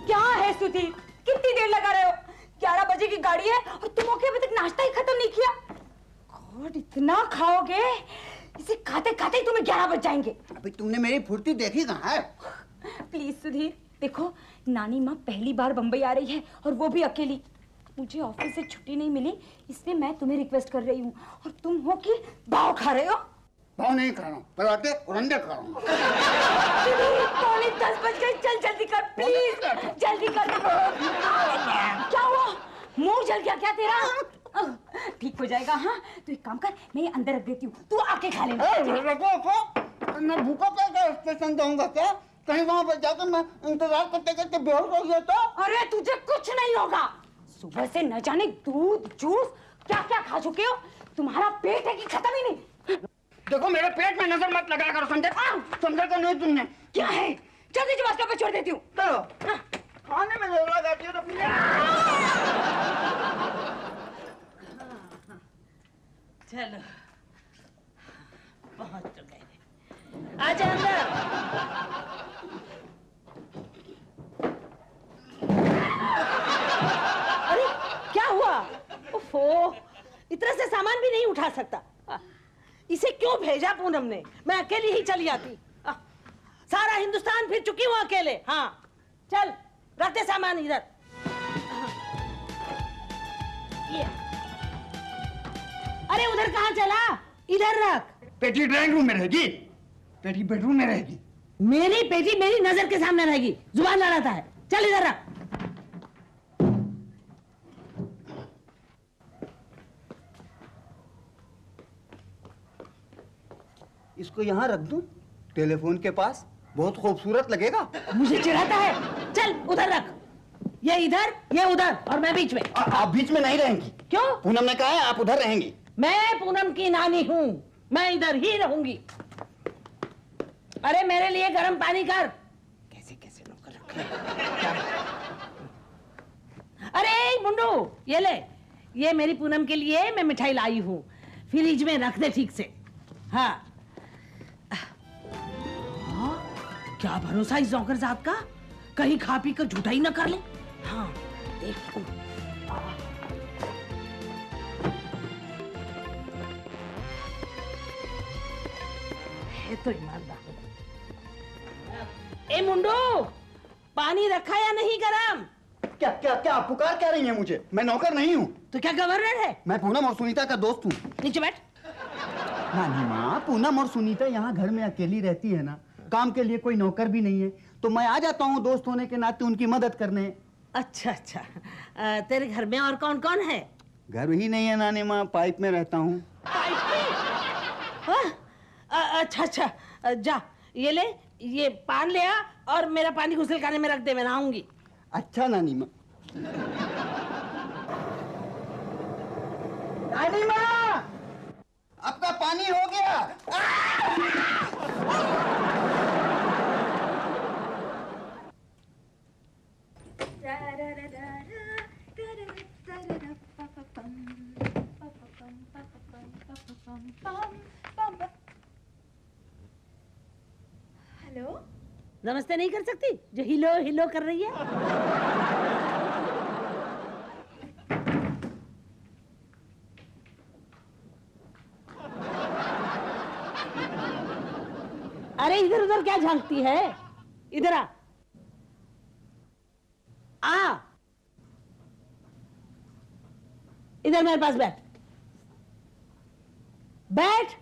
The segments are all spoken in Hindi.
क्या है सुधीर, कितनी देर लगा रहे हो? 11 बजे की गाड़ी है और तुम अभी तक नाश्ता ही खत्म नहीं किया। गॉड, इतना खाओगे, इसे खाते खाते ही तुम्हें 11 बज जाएंगे। अभी तुमने मेरी फुर्ती देखी कहाँ है? प्लीज सुधीर, देखो नानी माँ पहली बार बंबई आ रही है और वो भी अकेली। मुझे ऑफिस से छुट्टी नहीं मिली, इसलिए मैं तुम्हें रिक्वेस्ट कर रही हूँ और तुम हो कि भाव खा रहे हो। भाव नहीं खा रहा हूँ, पराठे और अंडे खा रहा हूँ। 9:45 बज गए, चल जल्दी कर प्लीज, जल्दी कर। क्या हुआ, मुंह जल गया क्या तेरा? ठीक हो जाएगा। हाँ तो एक काम कर, मैं ये अंदर रख देती हूँ, तू आके खा लेना। मैं भूखा पैसा स्टेशन जाऊंगा क्या? कहीं वहाँ पर जाकर मैं इंतजार करते करते बेहोश हो गया तो? अरे तुझे कुछ नहीं होगा, सुबह से न जाने दूध जूस क्या क्या खा चुके हो। तुम्हारा पेट है कि खत्म ही नहीं। देखो मेरे पेट में नजर मत लगा करो, समझे? समझा तो नहीं तुमने? क्या है, जल्दी से बस स्टॉप पे छोड़ देती हूँ। खाने में नजर लगाती हो तो चलो पहुंच तो गए, आजा अंदर। अरे क्या हुआ? ओफो, इतना से सामान भी नहीं उठा सकता। इसे क्यों भेजा पूनम ने? मैं अकेली ही चली आती। सारा हिंदुस्तान फिर चुकी हूँ अकेले। हाँ चल रखते सामान इधर। ये अरे उधर कहाँ चला? इधर रख। पेटी ड्राइंग रूम में रहेगी, पेटी बेडरूम में रहेगी। मेरी पेटी मेरी नजर के सामने रहेगी, जुबान लड़ाता है। चल इधर रख। इसको यहाँ रख दूं टेलीफोन के पास, बहुत खूबसूरत लगेगा। मुझे चिढ़ाता है। चल उधर रख, ये इधर ये उधर और मैं बीच में। आप बीच में नहीं रहेंगी। क्यों? पूनम ने कहा है आप उधर रहेंगी। मैं पूनम की नानी हूँ, मैं इधर ही रहूंगी। अरे मेरे लिए गर्म पानी कर। कैसे कैसे नौकर रखे। अरे मुंडू ये ले, ये मेरी पूनम के लिए मैं मिठाई लाई हूँ, फ्रिज में रख दे ठीक से। हाँ क्या भरोसा इस नौकरजात का, कहीं खा पी कर झूठा ही ना कर ले। हाँ देखो है तो ईमानदार। ए मुंडू, पानी रखा या नहीं गरम? क्या क्या क्या आप पुकार क्या रही हैं मुझे? मैं नौकर नहीं हूँ। तो क्या गवर्नर है? मैं पूनम और सुनीता का दोस्त हूँ। नीचे बैठ। नानी माँ, पूनम और सुनीता यहाँ घर में अकेली रहती है ना, काम के लिए कोई नौकर भी नहीं है, तो मैं आ जाता हूँ दोस्त होने के नाते उनकी मदद करने। अच्छा अच्छा, तेरे घर में और कौन कौन है? घर ही नहीं है नानी माँ, पाइप में रहता हूँ। पाइप में? अच्छा अच्छा, जा ये ले, ये पान ले आ और मेरा पानी गुस्लखाने में रख दे, मैं नहाऊंगी। अच्छा नानी माँ। नानी माँ, आपका पानी हो गया। हेलो, नमस्ते नहीं कर सकती जो हिलो हिलो कर रही है? अरे इधर उधर क्या झांकती है? इधर आ। इधर मेरे पास बैठ। बैठ।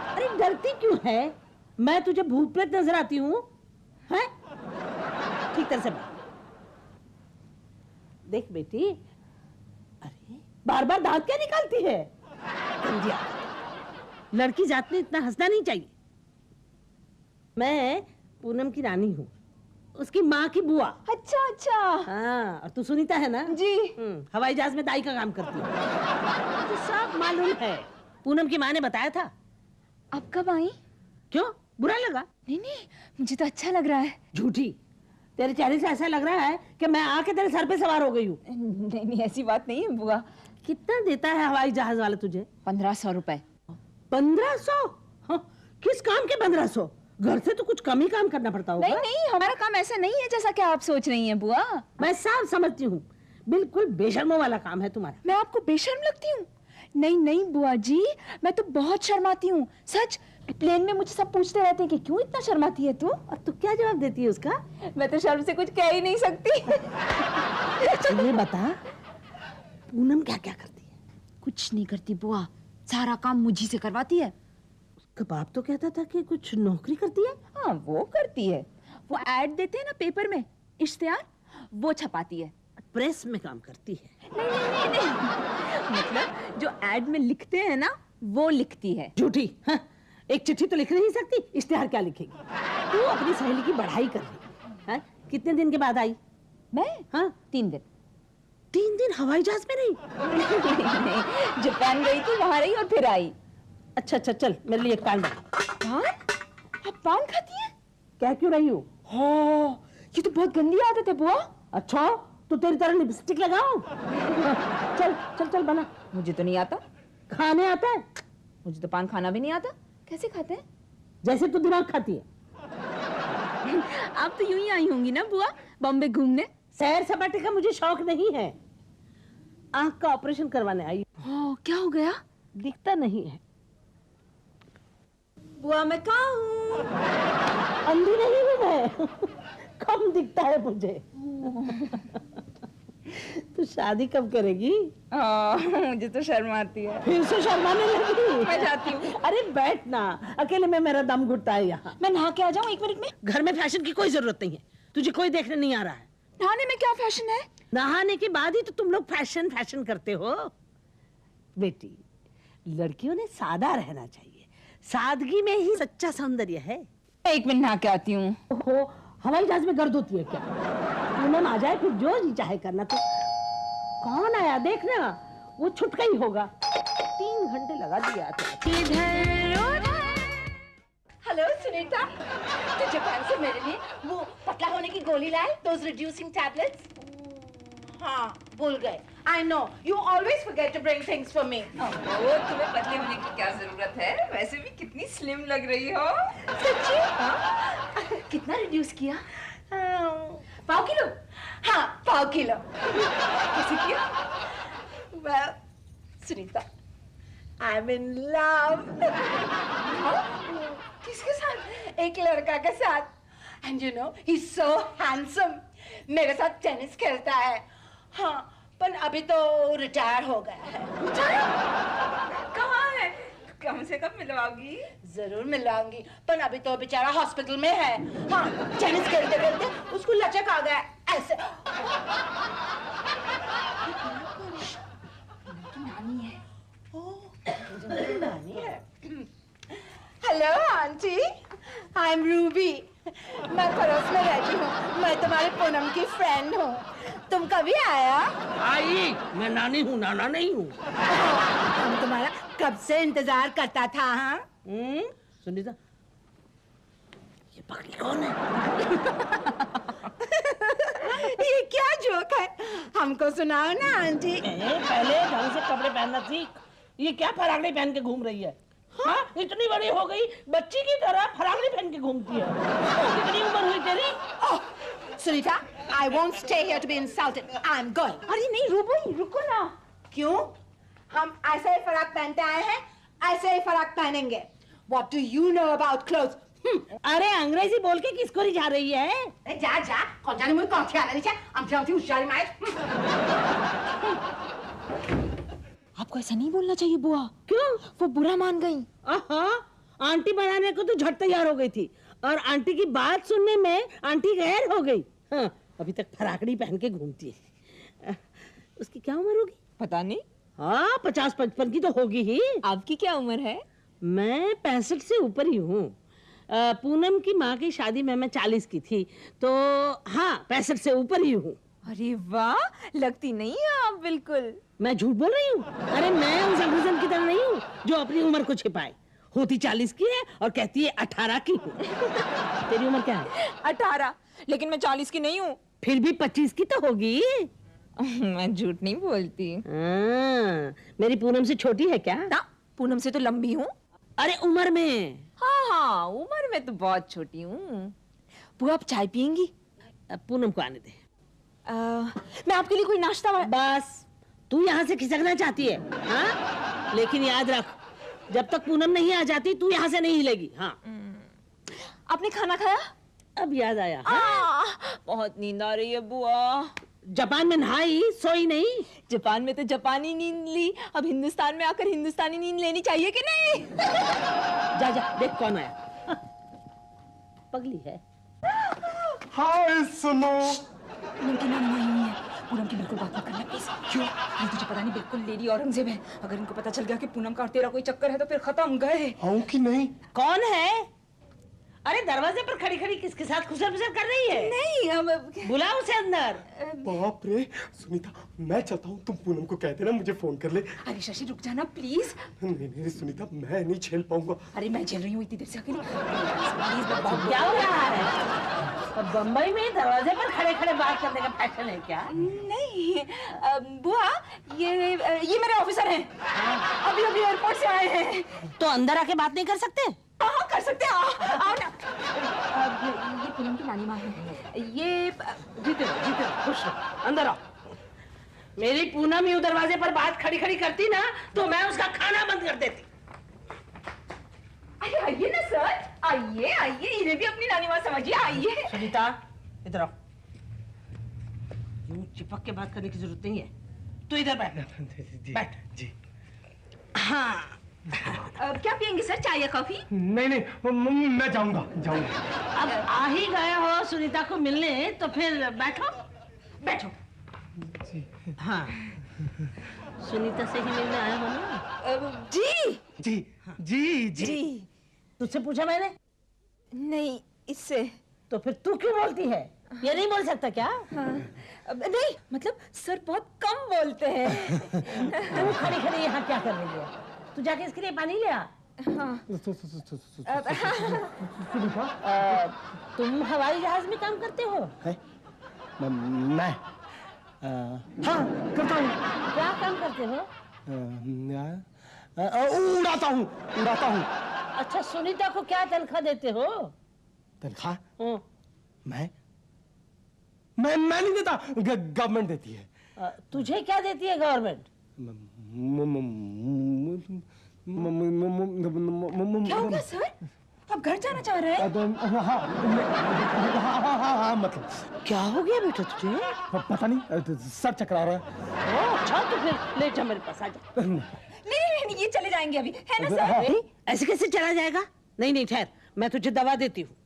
अरे डरती क्यों है? मैं तुझे भूत प्रेत नजर आती हूँ? हैं? ठीक तरह से बैठ। देख बेटी, अरे बार बार दांत क्या निकालती है? लड़की जात में इतना हंसना नहीं चाहिए। मैं पूनम की रानी हूँ, उसकी माँ की बुआ। अच्छा अच्छा। हाँ, और तू सुनीता है ना? जी। हवाई जहाज में दाई का काम करती है। तो सब मालूम है, पूनम की माँ ने बताया था। अब कब आई? क्यों, बुरा लगा? नहीं नहीं, मुझे तो अच्छा लग रहा है। झूठी, तेरे चेहरे से ऐसा लग रहा है कि मैं आके तेरे सर पे सवार हो गई हूँ। नहीं नहीं, ऐसी बात नहीं है बुआ। कितना देता है हवाई जहाज वाला तुझे? 1500 रुपए। 1500? हाँ, किस काम के 1500? घर से तो कुछ कम ही काम करना पड़ता होगा। नहीं नहीं, हमारा काम ऐसा नहीं है जैसा कि आप सोच रही हैं बुआ। मैं साफ समझती हूँ, बिल्कुल बेशर्मों वाला काम है तुम्हारा। मैं आपको बेशर्म लगती हूँ? नहीं नहीं बुआ जी, मैं तो बहुत शर्माती हूँ, सच। प्लेन में मुझे सब पूछते रहते हैं कि क्यों इतना शर्माती है तू। और तू क्या जवाब देती है उसका? मैं तो शर्म से कुछ कह ही नहीं सकती। अच्छा ये बता, पूनम क्या क्या करती है? कुछ नहीं करती बुआ, सारा काम मुझी से करवाती है। उसका बाप तो कहता था कि कुछ नौकरी करती है। हाँ वो करती है, वो ऐड देते हैं ना पेपर में, इश्तेहार, वो छपाती है। प्रेस में काम करती है। नहीं नहीं नहीं नहीं, मतलब जो ऐड में लिखते हैं ना वो लिखती है। झूठी, हाँ? एक चिट्ठी तो लिख नहीं सकती, इश्तेहार क्या लिखेगी? तू अपनी सहेली की बढ़ाई कर रही है। कितने दिन के बाद आई? मैं? हाँ 3 दिन। 3 दिन हवाई जहाज में रही? नहीं, जापान गई थी, वहां रही और फिर आई। अच्छा अच्छा, चल मेरे लिए एक पान बना। पान? आप पान खाती हैं? क्या क्यों रही हो? हाँ, ये तो बहुत गंदी आदत है बुआ। अच्छा तो तेरी तरह लिपस्टिक लगाओ। चल चल चल बना। मुझे तो नहीं आता। खाने आता है? मुझे तो पान खाना भी नहीं आता। कैसे खाते हैं? जैसे तू दिमाग खाती है। आप तो यूं ही आई होंगी ना बुआ बॉम्बे घूमने। सैर सपाटे का मुझे शौक नहीं है, आंख का ऑपरेशन करवाने आई। हाँ, क्या हो गया? दिखता नहीं है। बुआ मैं कहाँ हूँ? अंधी नहीं हूँ मैं। कम दिखता है मुझे। तू शादी कब करेगी? मुझे तो शर्म आती है। फिर से शर्माने लगी? मैं जाती हूँ। अरे बैठ ना, अकेले में मेरा दम घुटता है यहाँ। मैं नहा के आ जाऊँ 1 मिनट में? घर में फैशन की कोई जरूरत नहीं है, तुझे कोई देखने नहीं आ रहा है। नहाने में क्या फैशन है? नहाने के बाद ही तो तुम लोग फैशन फैशन करते हो। बेटी, लड़कियों ने सादा रहना चाहिए, सादगी में ही सच्चा सौंदर्य है। 1 मिनट नहा के आती हूँ। ओहो, हवाई जहाज में गर्द होती है क्या? पूनम आ जाए फिर जो जी चाहे करना। तो कौन आया देखना, वो छुटका ही होगा। 3 घंटे लगा दिया था। हेलो सुनीता, तो जापान से मेरे लिए वो पतला होने की गोली लाए, those reducing tablets? हाँ, भूल गए। I know, you always forget to bring things for me. वो तुम्हें पतले होने की क्या जरूरत है? वैसे भी कितनी स्लिम लग रही हो। सच्ची? हाँ? कितना रिड्यूस किया? 5 किलो? हाँ, 5 किलो। कैसे किया? Well, Sunita, I'm in love. किसके साथ? एक लड़का के साथ। And you know, he's so handsome. मेरे साथ टेनिस खेलता है। हाँ, पर अभी तो रिटायर हो गया है। कहाँ है? कम से कम मिलवाओगी? जरूर मिलाऊंगी, पर अभी तो बेचारा हॉस्पिटल में है। हाँ, टेनिस खेलते खेलते उसको लचक आ गया ऐसे। नानी है। ओह, नानी है। Hello aunty, I am Ruby. मैं पड़ोस में रहती हूँ, मैं तुम्हारी पूनम की फ्रेंड हूँ। तुम कभी आया? आई, मैं नानी हूँ, नाना नहीं हूँ। हम तुम्हारा कब से इंतजार करता था। हाँ, सुनीता, ये पगली कौन है? ये क्या जोक है? हमको सुनाओ ना आंटी। पहले ढंग से कपड़े पहनना सीख। ये क्या फरागड़ी पहन के घूम रही है? हाँ, इतनी बड़ी हो गई, बच्ची की तरह फरागड़ी पहन के घूमती है। कितनी उम्र हुई तेरी? Sunita, I won't stay here to be insulted. I'm going. अरे नहीं रूबी, रुको ना। क्यों? हम ऐसे ही फराक पहनते आए हैं, ऐसे ही फराक पहनेंगे। What do you know about clothes? अरे अंग्रेजी बोल के किसको रिझा रही है? जा जा, कौन जाने मुझे कौन सी आना नीचे? I'm telling you, शादी माइट। आपको ऐसा नहीं बोलना चाहिए बुआ। क्यों? वो बुरा मान गई। आहा, आंटी बनाने को तो झट तैयार हो गई थी, और आंटी की बात सुनने में आंटी गैर हो गई। हाँ, अभी तक फराकड़ी पहन के घूमती है। उसकी क्या उम्र होगी? पता नहीं। हाँ, 50-55 की तो होगी ही। आपकी क्या उम्र है? मैं 65 से ऊपर ही हूँ। पूनम की माँ की शादी में मैं 40 की थी, तो हाँ 65 से ऊपर ही हूँ। अरे वाह, लगती नहीं है आप बिल्कुल। मैं झूठ बोल रही हूँ? अरे मैं उस अंग्रेजन की तरह नहीं हूँ जो अपनी उम्र को छिपाए। होती 40 की है और कहती है 18 की हूँ। तेरी उम्र क्या है? 18, लेकिन मैं 40 की नहीं हूँ। फिर भी 25 की तो होगी। मैं झूठ नहीं बोलती। मेरी पूनम से छोटी है क्या? ना, पूनम से तो लंबी हूँ। अरे उम्र में? हाँ, उम्र में तो बहुत छोटी हूँ। बुआ आप चाय पियेंगी? पूनम को आने दे। मैं आपके लिए कोई नाश्ता बस तू यहाँ से खिसकना चाहती है, हाँ? लेकिन याद रख, जब तक पूनम नहीं आ जाती तू यहाँ से नहीं हिलेगी। हाँ। आपने खाना खाया? अब याद आया, हाँ? बहुत नींद आ रही है बुआ। जापान में नहाई, सोई नहीं? जापान में तो जापानी नींद ली, अब हिंदुस्तान में आकर हिंदुस्तानी नींद लेनी चाहिए कि नहीं? जा जा देख कौन आया। पगली है। हाय सुनो। पूनम की नानी नहीं है। पूनम की बिल्कुल बात मत करना प्लीज। क्यों? ये तुझे पता नहीं बिल्कुल लेडी औरंगजेब है। अगर इनको पता चल गया कि पूनम का और तेरा कोई चक्कर है तो फिर खत्म गए। आऊं कि नहीं? कौन है? अरे दरवाजे पर खड़ी खड़ी किसके साथ खुसर फुसर कर रही है? नहीं हम बुलाओ उसे अंदर। बाप रे सुनीता, मैं चाहता हूँ तुम पूनम को कह देना मुझे फोन कर ले। अरे शशि रुक जाना प्लीज। नहीं सुनीता, मैं नहीं झेल पाऊंगा। अरे मैं झेल रही हूँ इतनी देर से अकेली। प्लीज क्या हो रहा है? अब बम्बई में दरवाजे पर खड़े खड़े बात करने का फैशन है क्या? नहीं बुआ, ये मेरे ऑफिसर हैं। अभी अभी एयरपोर्ट से आए हैं। तो अंदर आके बात नहीं कर सकते? हाँ कर सकते हैं। आओ ना। ये पूनम की नानी माँ है। ये जीते खुश रहो, अंदर आओ। मेरी पूनम यूं दरवाजे पर बात खड़ी खड़ी करती ना तो मैं उसका खाना बंद कर देती। अरे आइए ना सर, आइए आइए, इन्हें भी अपनी नानी माँ समझिए, आइए। सुनीता इधर आओ। यूं चिपक के बात करने की जरूरत नहीं है, तू इधर बैठ। बैठ जी। हाँ। क्या पियेंगे सर, चाय या कॉफी? नहीं मैं जाऊंगा। अब आ ही गए हो सुनीता को मिलने तो फिर बैठो। बैठो। हाँ, सुनीता से ही मिलने आए हो ना? जी जी जी जी। तुझसे पूछा मैंने? नहीं, इससे। तो फिर तू क्यों बोलती है? ये नहीं बोल सकता क्या? हाँ, नहीं मतलब सर बहुत कम बोलते हैं। तू खड़ी खड़ी यहाँ क्या कर रही है? तू जाके इसके लिए पानी ले आ। हाँ। तुम हवाई जहाज में काम करते हो? मैं हाँ करता हूँ। क्या काम करते हो? उड़ाता हूँ। अच्छा, सुनीता को क्या तनख्वाह देते हो? तनख्वाह? हाँ। मैं नहीं देता, गवर्नमेंट देती है। तुझे क्या देती है गवर्नमेंट? क्या हो गया सर, आप घर जाना चाह रहे हैं? हाँ मतलब क्या हो गया बेटा तुझे? पता नहीं, सर चकरा रहा है। ओ, अच्छा तो फिर ले जा मेरे पास, आ जा। नहीं, ये चले जाएंगे अभी, है ना सर? नहीं, ऐसे कैसे चला जाएगा? नहीं ठहर, मैं तुझे दवा देती हूँ।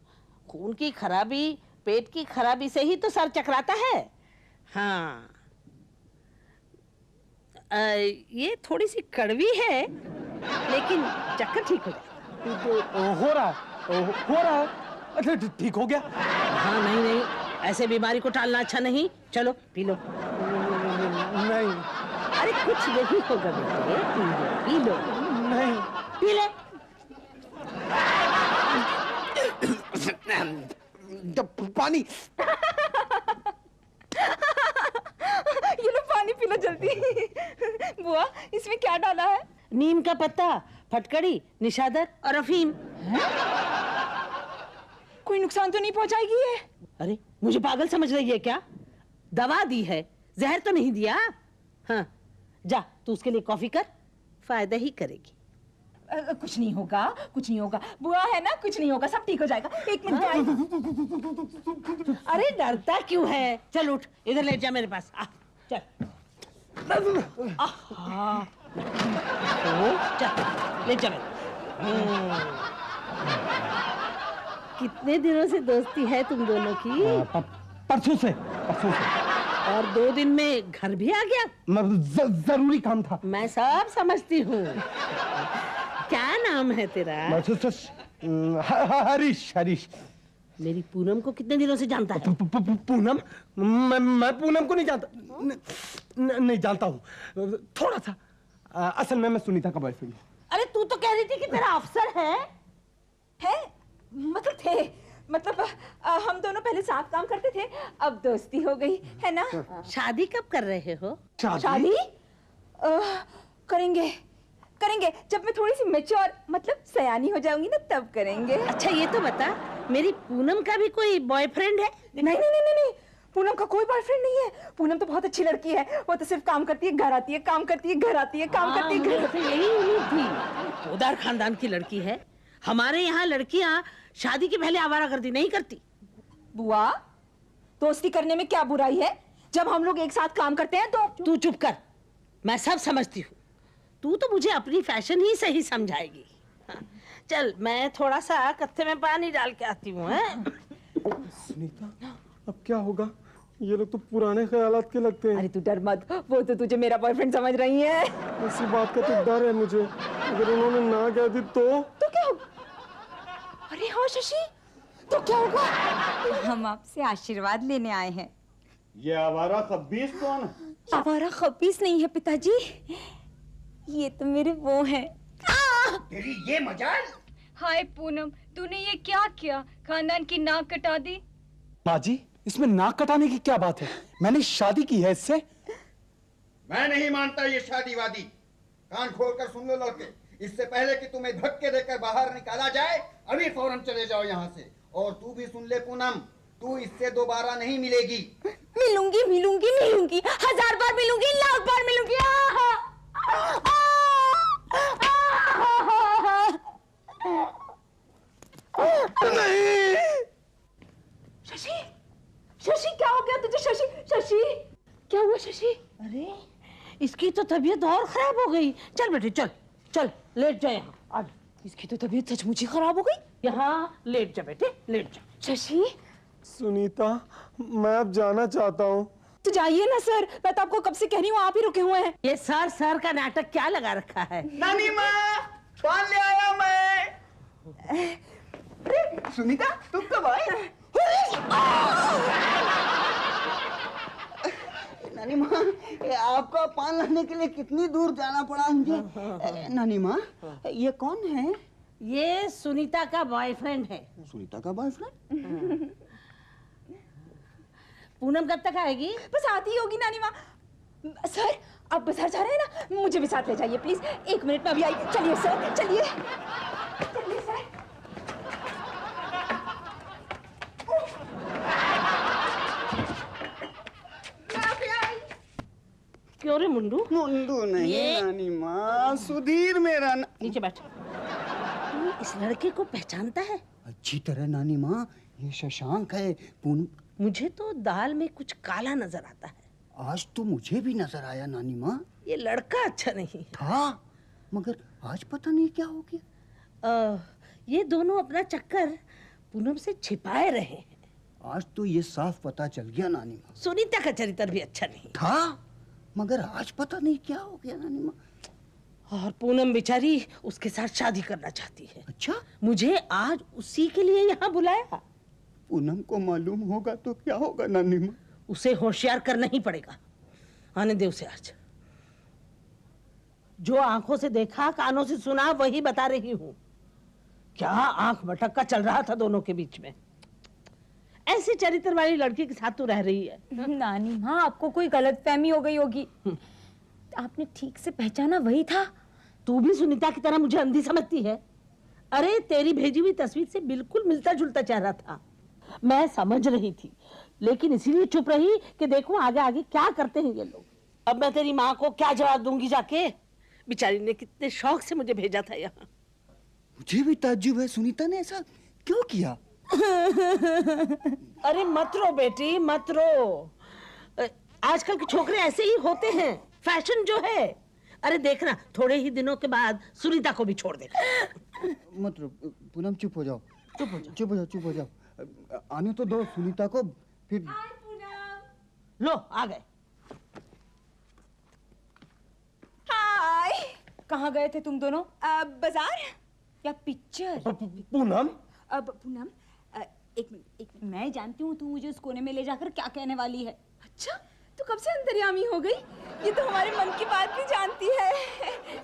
खून की खराबी, पेट की खराबी से ही तो सर चकराता है। हाँ, ये थोड़ी सी कड़वी है लेकिन चक्कर ठीक हो जाए। हो रहा है। अच्छा ठीक हो गया? हाँ, नहीं, ऐसे बीमारी को टालना अच्छा नहीं। चलो पी लो। नहीं। अरे कुछ नहीं होगा बेटे, पी लो। नहीं। पी ले। पानी। ये लो पानी पी लो जल्दी। बुआ, इसमें क्या डाला है? नीम का पत्ता, फटकड़ी, निशादर और अफीम। कोई नुकसान तो नहीं पहुंचाएगी ये? अरे मुझे पागल समझ रही है क्या? दवा दी है, जहर तो नहीं दिया। हाँ, जा तू उसके लिए कॉफी कर, फायदा ही करेगी। कुछ नहीं होगा बुआ, है ना, कुछ नहीं होगा, सब ठीक हो जाएगा। एक मिनट। अरे डरता क्यों है? चल उठ, इधर ले जा मेरे पास। आ, चल। चल ले जा मेरे। कितने दिनों से दोस्ती है तुम दोनों की? परसों से। और 2 दिन में घर भी आ गया? जरूरी काम था। मैं सब समझती हूँ। क्या नाम है तेरा? हरीश। मेरी पूनम को कितने दिनों से जानता है? पूनम? मैं पूनम को नहीं जानता। नहीं जानता हूँ, थोड़ा सा। असल में मैं सुनीता का बॉयफ्रेंड हूँ। अरे तू तो कह रही थी कि तेरा अफसर है। मतलब थे, मतलब हम दोनों पहले साथ काम करते थे, अब दोस्ती हो गई, है ना? शादी कब कर रहे हो? शादी करेंगे करेंगे जब मैं थोड़ी सी मैच्योर मतलब सयानी हो जाऊंगी ना तब करेंगे। अच्छा ये तो बता, मेरी पूनम का भी कोई बॉयफ्रेंड है? नहीं नहीं नहीं नहीं नहीं, पूनम का कोई बॉयफ्रेंड नहीं है। पूनम तो बहुत अच्छी लड़की है, वो तो सिर्फ काम करती है, घर आती है, काम करती है, घर आती है, काम करती है, घर मुझे यही उम्मीद थी। पोदार खानदान की लड़की है। हमारे यहाँ लड़कियाँ शादी के पहले आवारागर्दी नहीं करती। बुआ, दोस्ती करने में क्या बुराई है? जब हम लोग एक साथ काम करते हैं तो तू चुप कर, मैं सब समझती हूँ। तू तो मुझे अपनी फैशन ही सही समझाएगी। हाँ, चल मैं थोड़ा सा कत्थे में पानी डाल के आती हूँ। सुनीता, अब क्या होगा? ये लोग तो पुराने ख्यालात के लगते हैं। अरे तू डर मत, वो तो तुझे मेरा बॉयफ्रेंड समझ रही है। इसी बात का तो डर है मुझे, अगर उन्होंने ना कह दी तो क्या होगा? अरे हाँ शशि, तो क्या होगा? हम आपसे आशीर्वाद लेने आए हैं। ये आवारा खब्बीस कौन है? आवारा खब्बीस नहीं है पिताजी, ये तो मेरे वो हैं। तेरी ये मजाल। हाय पूनम, तूने ये क्या किया? खानदान की नाक कटा दी। माँ जी, इसमें नाक कटाने की क्या बात है? मैंने शादी की है इससे। मैं नहीं मानता ये शादी वादी। कान खोलकर सुन लो लड़के, इससे पहले कि तुम्हें धक्के देकर बाहर निकाला जाए, अभी फौरन चले जाओ यहाँ से। और तू भी सुन ले पूनम, तू इससे दोबारा नहीं मिलेगी। मिलूंगी मिलूंगी मिलूंगी, 1000 बार मिलूंगी, लाख बार मिलूंगी। शशि, शशि क्या हो गया तुझे? शशि, शशि क्या हुआ शशि? अरे इसकी तो तबीयत और खराब हो गई। चल बेटे चल चल, लेट जा यहाँ। आज इसकी तो तबीयत सचमुच ही खराब हो गई। यहाँ लेट जा बेटे, लेट जा। शशि सुनीता, मैं अब जाना चाहता हूँ। तो जाइए ना सर, मैं तो आपको कब से कह रही हूँ, आप ही रुके हुए हैं। ये सर सर का नाटक क्या लगा रखा है? नानी माँ, पान ले आया मैं। सुनीता, तुम कब आए? नानी माँ, आपका पान लाने के लिए कितनी दूर जाना पड़ा मुझे। नानी माँ, ये कौन है? ये सुनीता का बॉयफ्रेंड है। सुनीता का बॉयफ्रेंड? पूनम कब तक आएगी? बस आती ही होगी नानी माँ। सर आप बाजार जा रहे हैं ना, मुझे भी साथ ले जाइए प्लीज। 1 मिनट में अभी आइए। चलिए सर, चलिए चलिए सर। क्यों रे मुंडू? मुंडू नहीं नानी माँ, सुधीर मेरा नीचे बैठ। तू इस लड़के को पहचानता है? अच्छी तरह नानी माँ, ये शशांक है। मुझे तो दाल में कुछ काला नजर आता है। आज तो मुझे भी नजर आया नानी माँ। ये लड़का अच्छा नहीं था, मगर आज पता नहीं क्या हो गया। ये दोनों अपना चक्कर पूनम से छिपाए रहे हैं। आज तो ये साफ पता चल गया नानी माँ। सुनीता का चरित्र भी अच्छा नहीं था, मगर आज पता नहीं क्या हो गया नानी माँ। और पूनम बेचारी उसके साथ शादी करना चाहती है। अच्छा, मुझे आज उसी के लिए यहाँ बुलाया। पूनम को मालूम होगा तो क्या होगा नानी माँ? उसे होशियार करना ही पड़ेगा। आने दे उसे आज। जो आंखों से देखा, कानों से सुना, वही बता रही हूँ। क्या आंख मटक का चल रहा था दोनों के बीच में। ऐसी चरित्र वाली लड़की के साथ तू रह रही है। नानी माँ, आपको कोई गलतफहमी हो गई होगी। आपने ठीक से पहचाना वही था। तू भी सुनीता की तरह मुझे अंधी समझती है? अरे तेरी भेजी हुई तस्वीर से बिल्कुल मिलता जुलता चेहरा था। मैं समझ रही थी, लेकिन इसीलिए चुप रही कि देखूं आगे आगे क्या करते हैं ये लोग। अब मैं तेरी माँ को क्या जवाब दूंगी जाके? बेचारी ने कितने शौक से मुझे भेजा था यहाँ। मुझे भी ताज्जुब है, सुनीता ने ऐसा क्यों किया? अरे मत रो बेटी, मत रो। आजकल के छोकरे ऐसे ही होते हैं, फैशन जो है। अरे देखना, थोड़े ही दिनों के बाद सुनीता को भी छोड़ देगा। मत रो पूनम, चुप हो जाओ, चुप हो जाओ। चुप हो जाओ, चुप हो जाओ। आने तो दो सुनीता को, फिर लो आ गए। हाय, कहाँ गए थे तुम दोनों? बाजार या पिक्चर? पूनम, अब पूनम, एक मिनट, मैं जानती हूँ तू मुझे उस कोने में ले जाकर क्या कहने वाली है। अच्छा, तू कब से अंतर्यामी हो गई? ये तो हमारे मन की बात भी जानती है।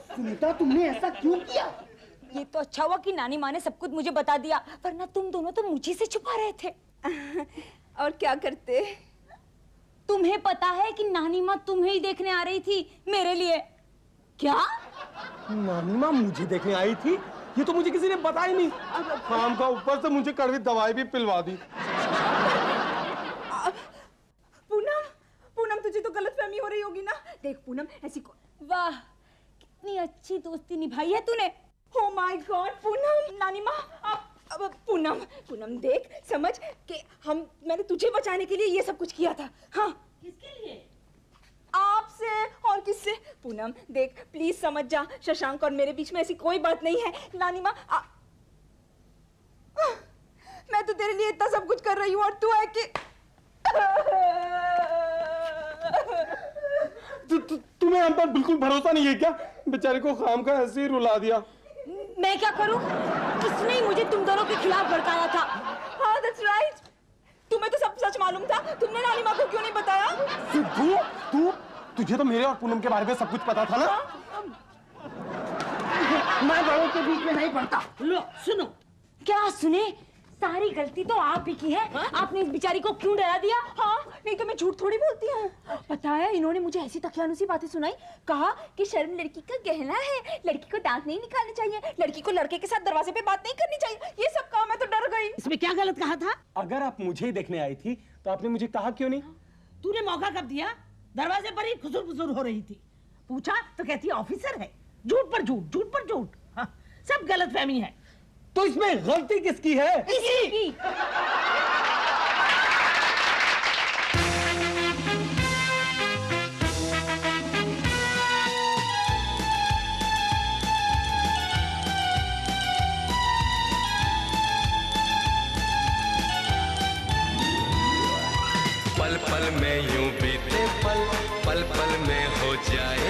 सुनीता, तुमने ऐसा क्यों किया? ये तो अच्छा हुआ कि नानी माँ ने सब कुछ मुझे बता दिया, वरना तुम दोनों तो मुझे से छुपा रहे थे। और क्या करते? तुम्हें पता है कि नानी माँ तुम्हें ही देखने आ रही थी मेरे लिए। क्या? नानी माँ मुझे देखने आई थी? ये तो मुझे किसी ने बताया नहीं। काम का ऊपर से मुझे कड़वी दवाई भी पिलवा दी। पूनम, पूनम तुझे तो गलतफहमी हो रही होगी ना। देख पूनम ऐसी वाह कितनी अच्छी दोस्ती निभाई है तूने। ओ माय गॉड पूनम, नानी माँ अब पूनम, पूनम देख समझ कि मैंने तुझे बचाने के लिए ये सब कुछ किया था। हाँ किसके लिए? आपसे और किससे? पूनम देख प्लीज समझ जा, शशांक और मेरे बीच में ऐसी कोई बात नहीं है। नानी माँ मैं तो तेरे लिए इतना सब कुछ कर रही हूँ और तू है कि तुम्हें हम पर बिल्कुल भरोसा नहीं है क्या? बेचारे को खाम का ऐसे ही रुला दिया। मैं क्या करूं? किसने मुझे तुम दोनों के खिलाफ भड़काया था? हाँ दैट्स राइट। तुम्हें तो सब सच मालूम था, तुमने नानी माँ को क्यों नहीं बताया? सिद्धू, तुझे तो मेरे और पूनम के बारे में सब कुछ पता था ना? मैं बड़ों के बीच में नहीं पड़ता। लो सुनो। क्या सुने? सारी गलती तो आप ही की है। आपने इस बेचारी को क्यों डरा दिया? हाँ नहीं तो मैं झूठ थोड़ी बोलती हूँ। पता है इन्होंने मुझे ऐसी तकियानुसी बातें सुनाई, कहा कि शर्म लड़की का गहना है, लड़की को दांत नहीं निकालने चाहिए, लड़की को लड़के के साथ दरवाजे पे बात नहीं करनी चाहिए। ये सब कहा, मैं तो डर गई। इसमें क्या गलत कहा था? अगर आप मुझे ही देखने आई थी तो आपने मुझे कहा क्यों नहीं? तूने मौका कब दिया? दरवाजे पर ही खुसुर फुसुर हो रही थी, पूछा तो कहती ऑफिसर है। झूठ पर झूठ, झूठ पर झूठ। हाँ, सब गलतफहमी है। तो इसमें गलती किसकी है? इसी की। पल पल में यूं बीते पल, पल पल में हो जाए